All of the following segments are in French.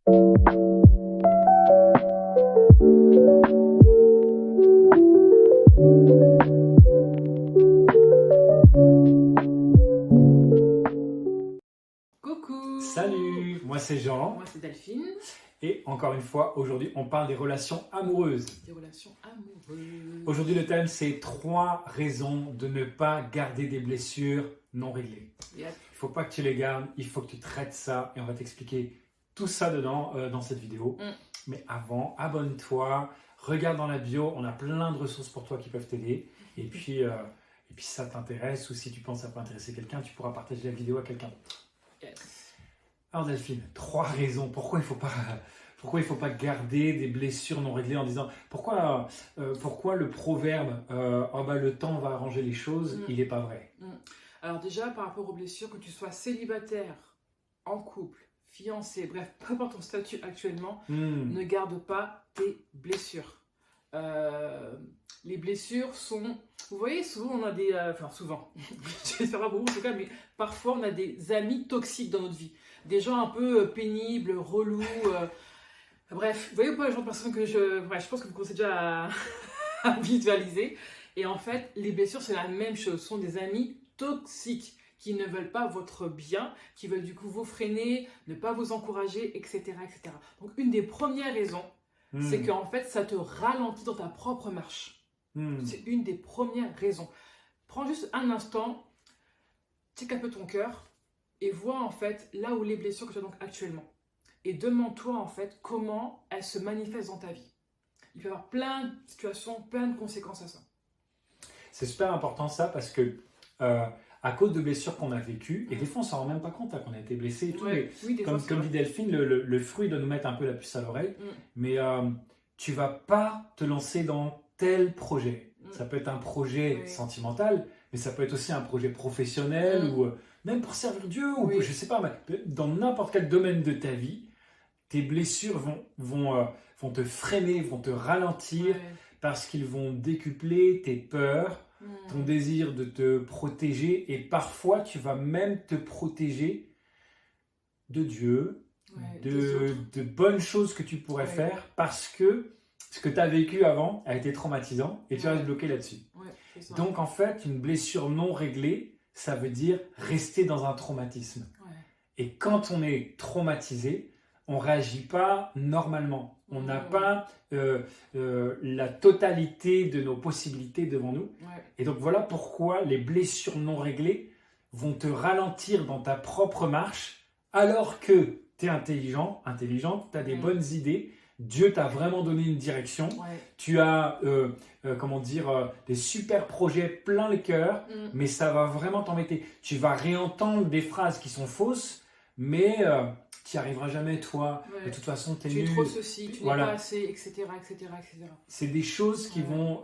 Coucou! Salut, moi c'est Jean. Moi c'est Delphine. Et encore une fois, aujourd'hui on parle des relations amoureuses. Des relations amoureuses. Aujourd'hui le thème c'est 3 raisons de ne pas garder des blessures non réglées. Yep. Il ne faut pas que tu les gardes, il faut que tu traites ça et on va t'expliquer tout ça dedans dans cette vidéo. Mais avant, abonne-toi, regarde dans la bio, on a plein de ressources pour toi qui peuvent t'aider. Et puis si ça t'intéresse ou si tu penses que ça peut intéresser quelqu'un, tu pourras partager la vidéo à quelqu'un d'autre. Yes. Alors Delphine, 3 raisons pourquoi il faut pas garder des blessures non réglées en disant pourquoi le proverbe le temps va arranger les choses, il n'est pas vrai. Alors déjà par rapport aux blessures, que tu sois célibataire, en couple, fiancé, bref, peu importe ton statut actuellement, ne garde pas tes blessures. Les blessures sont... Vous voyez, souvent on a des... souvent, j'espère pas beaucoup en tout cas, mais parfois on a des amis toxiques dans notre vie. Des gens un peu pénibles, relous. Bref, vous voyez pas le genre de personnes que je... Bref, je pense que vous commencez déjà à visualiser. Et en fait, les blessures, c'est la même chose. Ce sont des amis toxiques qui ne veulent pas votre bien, qui veulent du coup vous freiner, ne pas vous encourager, etc. etc. Donc une des premières raisons, c'est qu'en fait, ça te ralentit dans ta propre marche. C'est une des premières raisons. Prends juste un instant, check un peu ton cœur et vois en fait là où les blessures que tu as donc actuellement. Et demande-toi en fait comment elles se manifestent dans ta vie. Il peut y avoir plein de situations, plein de conséquences à ça. C'est super important ça parce que à cause de blessures qu'on a vécues, et des fois on s'en rend même pas compte qu'on a été blessé et tout, mais comme dit Delphine, le fruit doit nous mettre un peu la puce à l'oreille, mais tu vas pas te lancer dans tel projet. Ça peut être un projet sentimental, mais ça peut être aussi un projet professionnel ou même pour servir Dieu, ou je sais pas, mais dans n'importe quel domaine de ta vie, tes blessures vont te freiner, vont te ralentir parce qu'ils vont décupler tes peurs, ton désir de te protéger, et parfois tu vas même te protéger de Dieu, de bonnes choses que tu pourrais faire parce que ce que tu as vécu avant a été traumatisant et tu restes bloqué là-dessus. Donc en fait, une blessure non réglée, ça veut dire rester dans un traumatisme. Et quand on est traumatisé, on ne réagit pas normalement. On n'a pas la totalité de nos possibilités devant nous. Et donc voilà pourquoi les blessures non réglées vont te ralentir dans ta propre marche alors que tu es intelligente, tu as des bonnes idées. Dieu t'a vraiment donné une direction. Tu as des super projets plein le cœur, mais ça va vraiment t'embêter. Tu vas réentendre des phrases qui sont fausses, mais tu n'y arriveras jamais, toi. De toute façon, tu es nul. Tu es trop ceci, tu n'es pas assez, etc. etc., etc. C'est des choses qui vont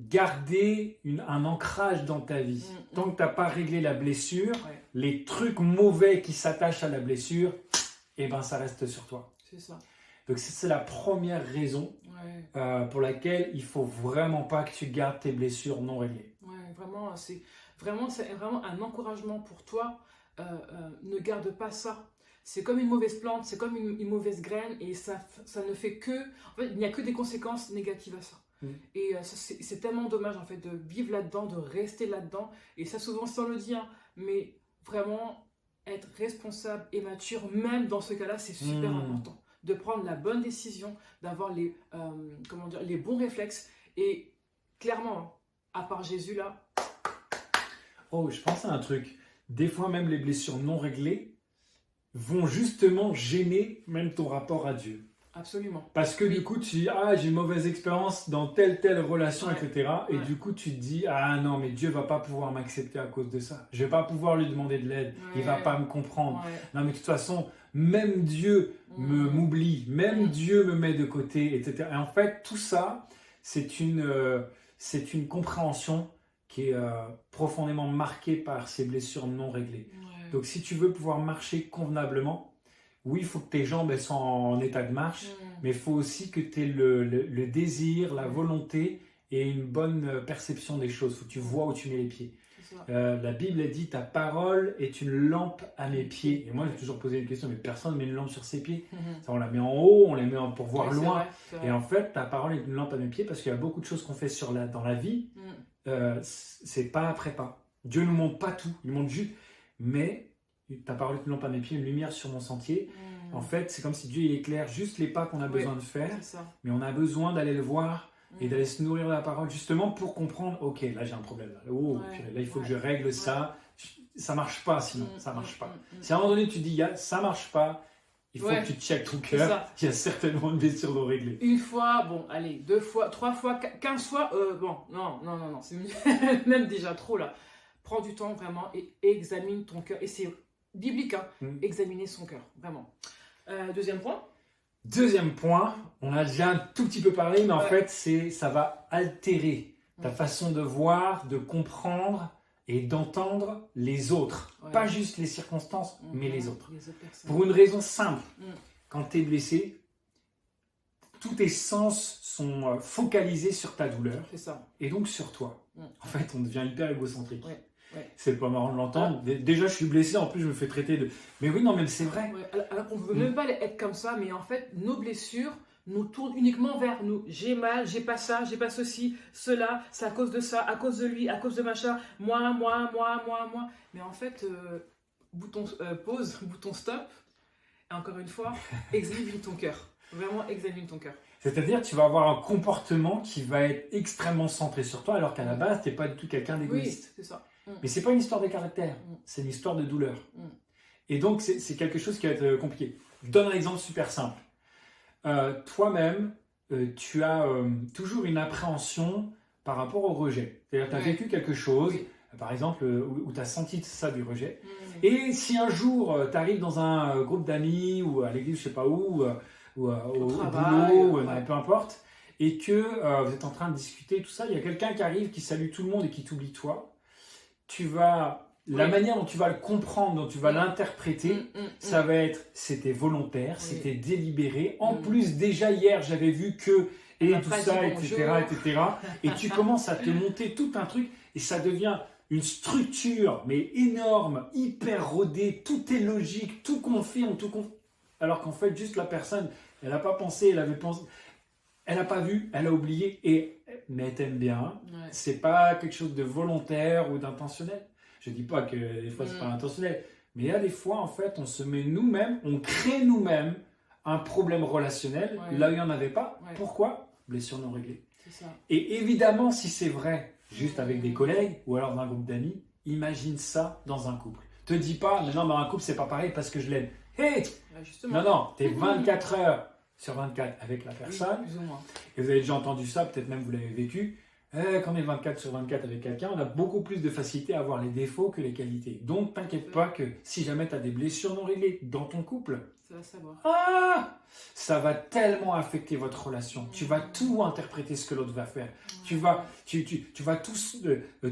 garder un ancrage dans ta vie. Tant que tu n'as pas réglé la blessure, les trucs mauvais qui s'attachent à la blessure, eh ben, ça reste sur toi. C'est ça. Donc c'est la première raison pour laquelle il ne faut vraiment pas que tu gardes tes blessures non réglées. Vraiment, c'est vraiment un encouragement pour toi. Ne garde pas ça. C'est comme une mauvaise plante, c'est comme une mauvaise graine et ça ne fait que... En fait, il n'y a que des conséquences négatives à ça. Et c'est tellement dommage en fait de vivre là-dedans, de rester là-dedans. Et ça souvent, sans le dire, mais vraiment être responsable et mature, même dans ce cas-là, c'est super important. De prendre la bonne décision, d'avoir les bons réflexes. Et clairement, à part Jésus là... Oh, je pense à un truc. Des fois même les blessures non réglées vont justement gêner même ton rapport à Dieu. Absolument. Parce que du coup, tu dis, j'ai une mauvaise expérience dans telle relation, etc. Et du coup, tu te dis, non, mais Dieu va pas pouvoir m'accepter à cause de ça. Je vais pas pouvoir lui demander de l'aide. Il va pas me comprendre. Non, mais de toute façon, même Dieu m'oublie. Même Dieu me met de côté, etc. Et en fait, tout ça, c'est une compréhension qui est profondément marquée par ces blessures non réglées. Donc, si tu veux pouvoir marcher convenablement, oui, il faut que tes jambes soient en état de marche, mais il faut aussi que tu aies le désir, la volonté et une bonne perception des choses. Il faut que tu vois où tu mets les pieds. La Bible dit ta parole est une lampe à mes pieds. Et moi j'ai toujours posé une question, mais personne ne met une lampe sur ses pieds. Ça, on la met en haut, on la met pour voir loin. C'est vrai. Et en fait, ta parole est une lampe à mes pieds parce qu'il y a beaucoup de choses qu'on fait dans la vie. C'est pas après pas. Dieu nous montre pas tout, il montre juste. Mais ta parole est une lampe à mes pieds, une lumière sur mon sentier. En fait, c'est comme si Dieu il éclaire juste les pas qu'on a besoin de faire. Mais on a besoin d'aller le voir. Et d'aller se nourrir de la parole justement pour comprendre, ok, là j'ai un problème, là il faut que je règle ça, ça marche pas sinon, ça marche pas. Si à un moment donné tu dis, ça marche pas, il faut que tu checkes ton cœur, il y a certainement une blessure non réglée. Une fois, bon, allez, 2 fois, 3 fois, 15 fois, bon, non, c'est même déjà trop là. Prends du temps vraiment et examine ton cœur, et c'est biblique, hein, examiner son cœur, vraiment. Deuxième point. Deuxième point, on a déjà un tout petit peu parlé, mais en fait, ça va altérer ta façon de voir, de comprendre et d'entendre les autres. Pas juste les circonstances, mais les autres. Pour une raison simple, quand tu es blessé, tous tes sens sont focalisés sur ta douleur et donc sur toi. En fait, on devient hyper égocentrique. C'est pas marrant de l'entendre. Déjà, je suis blessé, en plus, je me fais traiter de... Mais oui, non, mais c'est vrai. Alors qu'on ne veut même pas être comme ça, mais en fait, nos blessures nous tournent uniquement vers nous. J'ai mal, j'ai pas ça, j'ai pas ceci, cela, c'est à cause de ça, à cause de lui, à cause de machin, moi. Mais en fait, bouton pause, bouton stop, et encore une fois, examine ton cœur. Vraiment, examine ton cœur. C'est-à-dire, tu vas avoir un comportement qui va être extrêmement centré sur toi, alors qu'à la base, tu n'es pas du tout quelqu'un d'égoïste. Oui, c'est ça. Mais ce n'est pas une histoire de caractère, c'est une histoire de douleur. Et donc, c'est quelque chose qui va être compliqué. Je donne un exemple super simple. Toi-même, tu as toujours une appréhension par rapport au rejet. C'est-à-dire, tu as vécu quelque chose, par exemple, où tu as senti ça du rejet. Et si un jour, tu arrives dans un groupe d'amis, ou à l'église, je ne sais pas où, ou au travail, boulot, peu importe, et que vous êtes en train de discuter, tout ça, il y a quelqu'un qui arrive, qui salue tout le monde et qui t'oublie toi. La manière dont tu vas le comprendre, dont tu vas l'interpréter, ça va être, c'était volontaire, c'était délibéré. En plus, déjà hier, j'avais vu que, et tout ça, etc. Et tu commences à te monter tout un truc, et ça devient une structure, mais énorme, hyper rodée, tout est logique, tout confirme, alors qu'en fait, juste la personne, elle n'a pas pensé, elle n'a pas vu, elle a oublié, mais elle t'aime bien. C'est pas quelque chose de volontaire ou d'intentionnel. Je dis pas que des fois c'est pas intentionnel, mais il y a des fois en fait on se met nous-mêmes, on crée nous-mêmes un problème relationnel là où il n'y en avait pas. Pourquoi ? Blessure non réglée. C'est ça. Et évidemment si c'est vrai juste avec des collègues ou alors dans un groupe d'amis, imagine ça dans un couple. Te dis pas, mais non, mais un couple c'est pas pareil parce que je l'aime. Hey, non, t'es 24 heures sur 24 avec la personne. Plus ou moins. Et vous avez déjà entendu ça, peut-être même vous l'avez vécu. Quand on est 24 sur 24 avec quelqu'un, on a beaucoup plus de facilité à voir les défauts que les qualités. Donc, t'inquiète pas que si jamais tu as des blessures non réglées dans ton couple, ça va savoir. Ça va tellement affecter votre relation. Tu vas tout interpréter ce que l'autre va faire. Tu vas tout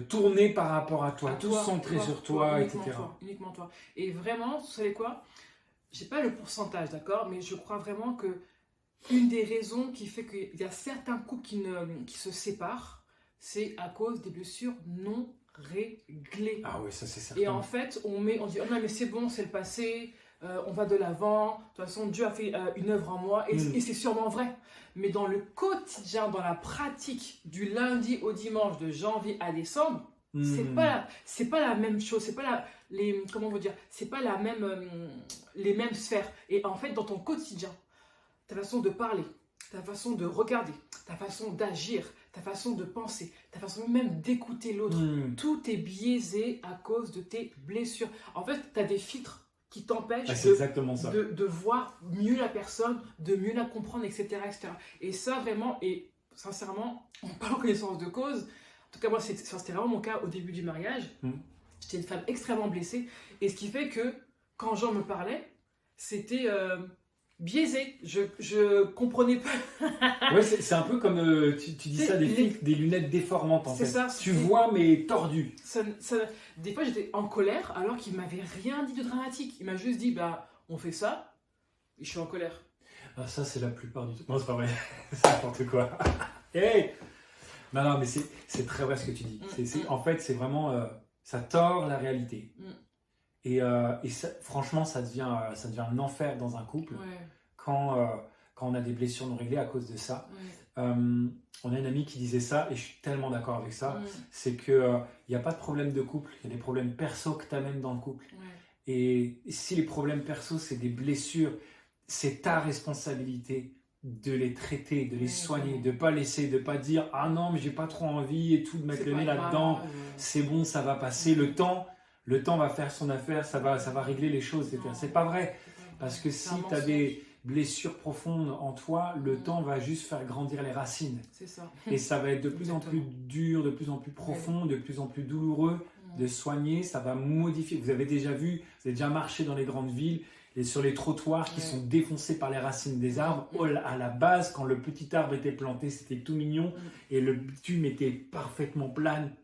tourner par rapport à toi, tout centrer sur toi, etc. Uniquement toi. Et vraiment, vous savez quoi ? Je n'ai pas le pourcentage, d'accord ? Mais je crois vraiment que une des raisons qui fait qu'il y a certains couples qui se séparent, c'est à cause des blessures non réglées. Ah oui, ça c'est certain. Et en fait, on dit, oh non mais c'est bon, c'est le passé, on va de l'avant, de toute façon Dieu a fait une œuvre en moi, et c'est sûrement vrai. Mais dans le quotidien, dans la pratique, du lundi au dimanche, de janvier à décembre, c'est pas la même chose, c'est pas c'est pas les mêmes sphères. Et en fait, dans ton quotidien, ta façon de parler, ta façon de regarder, ta façon d'agir, ta façon de penser, ta façon même d'écouter l'autre, tout est biaisé à cause de tes blessures. En fait, tu as des filtres qui t'empêchent de voir mieux la personne, de mieux la comprendre, etc., etc. Et ça, vraiment, et sincèrement, on parle en connaissance de cause. En tout cas, moi, c'était vraiment mon cas au début du mariage. J'étais une femme extrêmement blessée. Et ce qui fait que, quand Jean me parlait, c'était biaisé. Je comprenais pas. Ouais, c'est un peu comme, tu dis ça, des lunettes déformantes, en fait. Ça, tu vois, mais tordues. Des fois, j'étais en colère, alors qu'il m'avait rien dit de dramatique. Il m'a juste dit, on fait ça, et je suis en colère. Ah, ça, c'est la plupart du temps. Non, c'est pas vrai. C'est n'importe quoi. Hey, non, mais c'est très vrai ce que tu dis. En fait, c'est vraiment... Ça tord la réalité. Et ça, franchement, ça devient un enfer dans un couple quand on a des blessures non réglées à cause de ça. On a une amie qui disait ça, et je suis tellement d'accord avec ça, c'est qu'il n'y a pas de problème de couple, il y a des problèmes perso que tu amènes dans le couple. Et si les problèmes perso, c'est des blessures, c'est ta responsabilité de les traiter, de les soigner, de ne pas laisser, de ne pas dire « Ah non, mais j'ai pas trop envie et tout, de mettre le nez là-dedans, c'est bon, ça va passer, le temps va faire son affaire, ça va régler les choses. » C'est pas vrai, parce que si tu as des blessures profondes en toi, le temps va juste faire grandir les racines. C'est ça. Et ça va être de plus en plus dur, de plus en plus profond, de plus en plus douloureux de soigner, ça va modifier. Vous avez déjà vu, vous avez déjà marché dans les grandes villes, et sur les trottoirs qui sont défoncés par les racines des arbres. À la base, quand le petit arbre était planté, c'était tout mignon et le bitume était parfaitement plane.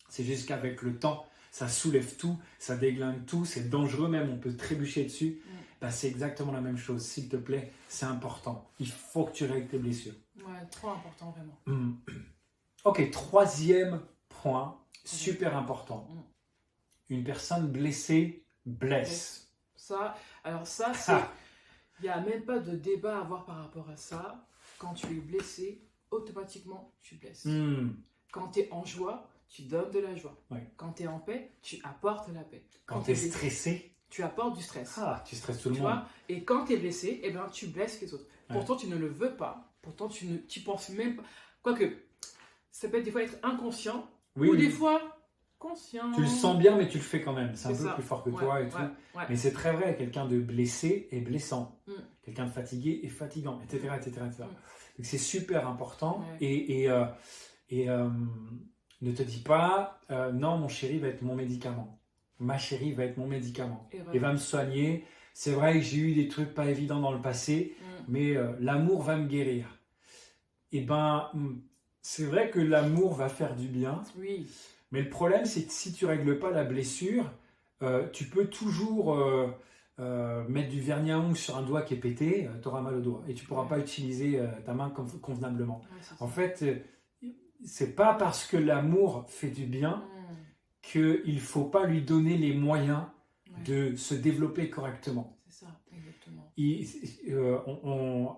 C'est juste qu'avec le temps, ça soulève tout, ça déglingue tout, c'est dangereux même, on peut trébucher dessus. Bah, c'est exactement la même chose. S'il te plaît, c'est important. Il faut que tu règles tes blessures. Ouais, trop important, vraiment. Ok, troisième point, super important. Une personne blessée blesse. Alors ça, il n'y a même pas de débat à avoir par rapport à ça. Quand tu es blessé, automatiquement, tu blesses. Quand tu es en joie, tu donnes de la joie. Quand tu es en paix, tu apportes la paix. Quand tu es stressé, tu apportes du stress. Tu stresses tout le monde. Et quand tu es blessé, eh ben, tu blesses les autres. Pourtant, tu ne le veux pas. Pourtant, tu ne penses même pas. Quoique, ça peut des fois être inconscient. Ou des fois... conscient. Tu le sens bien, mais tu le fais quand même. C'est un peu plus fort que toi et tout. Mais c'est très vrai, quelqu'un de blessé est blessant. Quelqu'un de fatigué est fatigant, etc. Donc c'est super important. Et ne te dis pas, non, mon chéri va être mon médicament. Ma chérie va être mon médicament. Et va me soigner. C'est vrai que j'ai eu des trucs pas évidents dans le passé, mais l'amour va me guérir. Et ben, c'est vrai que l'amour va faire du bien. Mais le problème, c'est que si tu ne règles pas la blessure, tu peux toujours mettre du vernis à ongles sur un doigt qui est pété, tu auras mal au doigt et tu ne pourras pas utiliser ta main convenablement. En fait, ce n'est pas parce que l'amour fait du bien qu'il ne faut pas lui donner les moyens de se développer correctement. C'est ça, exactement.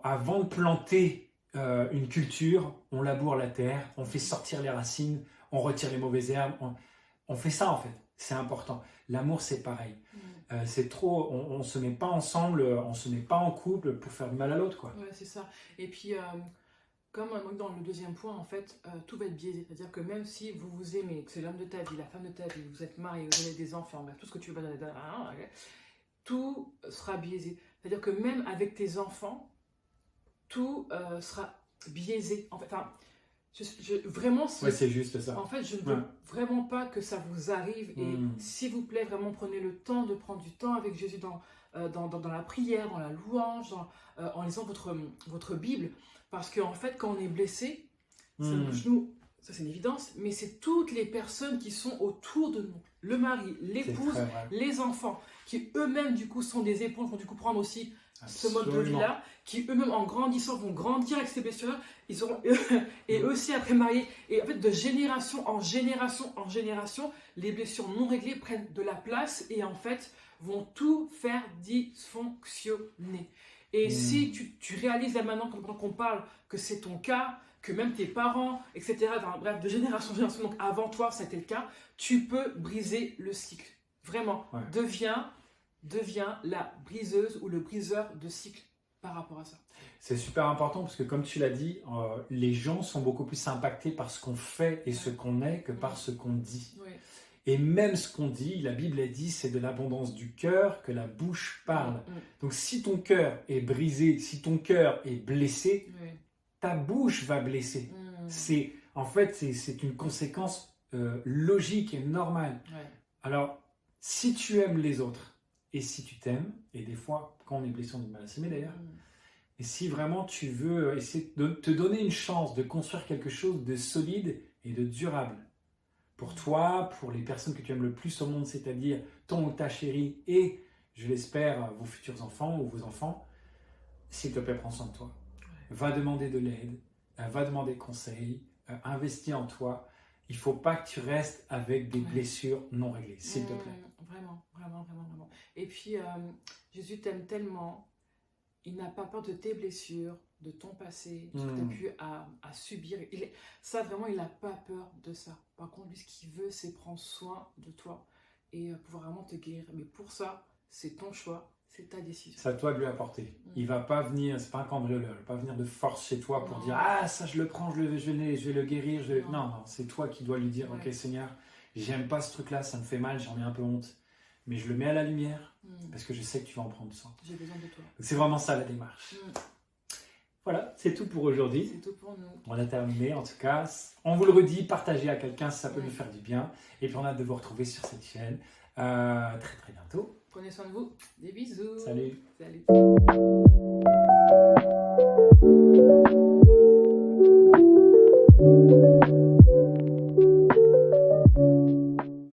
Avant de planter une culture, on laboure la terre, on fait sortir les racines, on retire les mauvaises herbes, on fait ça en fait, c'est important. L'amour c'est pareil, c'est trop, on ne se met pas ensemble, on ne se met pas en couple pour faire du mal à l'autre quoi. Ouais, c'est ça, et puis comme dans le deuxième point en fait, tout va être biaisé, c'est-à-dire que même si vous vous aimez, que c'est l'homme de ta vie, la femme de ta vie, vous êtes mariés, vous avez des enfants, tout ce que tu veux, tout sera biaisé, c'est-à-dire que même avec tes enfants, tout sera biaisé, en fait, vraiment, c'est juste ça. En fait, je ne veux vraiment pas que ça vous arrive. Et s'il vous plaît, vraiment, prenez le temps de prendre du temps avec Jésus dans la prière, dans la louange, en lisant votre Bible. Parce qu'en fait, quand on est blessé, ça touche nous, ça c'est une évidence, mais c'est toutes les personnes qui sont autour de nous. Le mari, l'épouse, les enfants, qui eux-mêmes, du coup, sont des éponges, vont du coup prendre aussi ce mode de vie-là, qui eux-mêmes en grandissant vont grandir avec ces blessures-là, ils auront et aussi après mariés, et en fait de génération en génération en génération, les blessures non réglées prennent de la place et en fait vont tout faire dysfonctionner. Et si tu réalises là maintenant, pendant qu'on parle, que c'est ton cas, que même tes parents, etc., bref, de génération en génération, donc avant toi, c'était le cas, tu peux briser le cycle. Vraiment, deviens la briseuse ou le briseur de cycle par rapport à ça. C'est super important parce que comme tu l'as dit, les gens sont beaucoup plus impactés par ce qu'on fait et ce qu'on est que par ce qu'on dit. Et même ce qu'on dit, la Bible a dit, c'est de l'abondance du cœur que la bouche parle. Donc si ton cœur est brisé, si ton cœur est blessé, ta bouche va blesser. En fait, c'est une conséquence logique et normale. Alors, si tu aimes les autres, et si tu t'aimes, et des fois, quand on est blessé, on a du mal à s'aimer d'ailleurs, et si vraiment tu veux essayer de te donner une chance de construire quelque chose de solide et de durable, pour toi, pour les personnes que tu aimes le plus au monde, c'est-à-dire ton ou ta chérie, et je l'espère, vos futurs enfants ou vos enfants, s'il te plaît, prends soin de toi. Va demander de l'aide, va demander conseil, investis en toi. il ne faut pas que tu restes avec des blessures non réglées, s'il te plaît. Vraiment, vraiment, vraiment, vraiment. Et puis, Jésus t'aime tellement, il n'a pas peur de tes blessures, de ton passé, de ce que tu as pu à subir. Ça, vraiment, il n'a pas peur de ça. Par contre, lui, ce qu'il veut, c'est prendre soin de toi et pouvoir vraiment te guérir. Mais pour ça, c'est ton choix, c'est ta décision. C'est à toi de lui apporter. Il ne va pas venir, c'est pas un cambrioleur, il ne va pas venir de force chez toi pour dire « Ah, ça je le prends, je vais le guérir. » Non, c'est toi qui dois lui dire « Ok Seigneur, j'aime pas ce truc-là, ça me fait mal, j'en ai un peu honte. Mais je le mets à la lumière parce que je sais que tu vas en prendre soin. J'ai besoin de toi. » C'est vraiment ça la démarche. Voilà, c'est tout pour aujourd'hui. C'est tout pour nous. On a terminé en tout cas. On vous le redit, partagez à quelqu'un si ça peut lui faire du bien. Et puis on a hâte de vous retrouver sur cette chaîne très très bientôt. Prenez soin de vous. Des bisous. Salut. Salut.